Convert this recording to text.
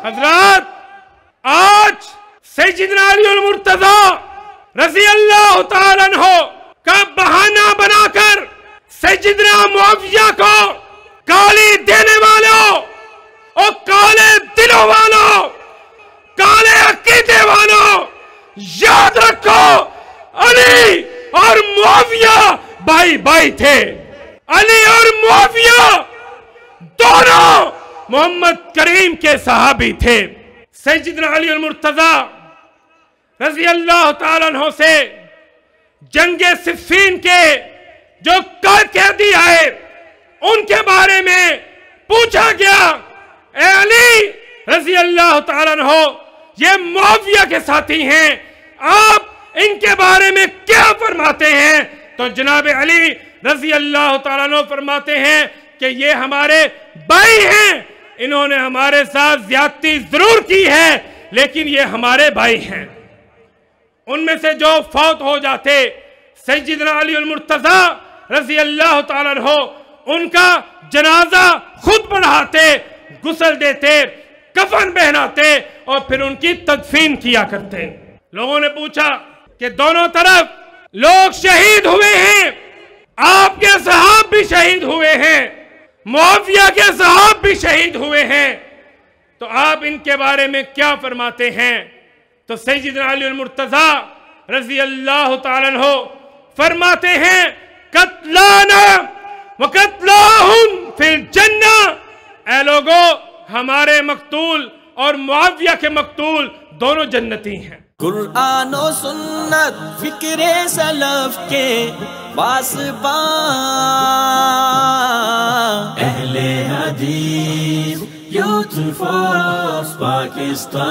حضرات، آج سیدنا علی المرتضی رضی اللہ تعالیٰ عنہ کا بہانہ بنا کر سیدنا معاویہ کو گالی دینے والوں اور کالے دلوں والوں، کالے عقیدے والوں، یاد رکھو علی اور معاویہ بھائی بھائی تھے۔ علی اور معاویہ دونوں محمد کریم کے صحابی تھے۔ سیدنا علی المرتضی رضی اللہ تعالیٰ عنہ سے جنگ صفین کے جو قیدی آئے ان کے بارے میں پوچھا گیا، اے علی رضی اللہ تعالیٰ عنہ، یہ معاویہ کے ساتھی ہیں، آپ ان کے بارے میں کیا فرماتے ہیں؟ تو جناب علی رضی اللہ تعالیٰ عنہ فرماتے ہیں کہ یہ ہمارے بھائی ہیں، انہوں نے ہمارے ساتھ زیادتی ضرور کی ہے لیکن یہ ہمارے بھائی ہیں۔ ان میں سے جو فوت ہو جاتے سیدنا علی المرتضی رضی اللہ تعالیٰ عنہ ان کا جنازہ خود پڑھاتے، غسل دیتے، کفن پہناتے اور پھر ان کی تدفین کیا کرتے۔ لوگوں نے پوچھا کہ دونوں طرف لوگ شہید ہوئے ہیں، آپ کے صحاب بھی شہید ہوئے ہیں، معاویہ کے صحاب بھی شہید ہوئے ہیں، تو آپ ان کے بارے میں کیا فرماتے ہیں؟ تو سیدنا علی المرتضی رضی اللہ تعالیٰ عنہ فرماتے ہیں، قتلانا وقتلاہم فی الجنہ، اے لوگو ہمارے مقتول اور معاویہ کے مقتول دونوں جنتی ہیں۔ قرآن و سنت فکر سلف کے پاسبان، اہل حدیث یوتھ فورس پاکستان۔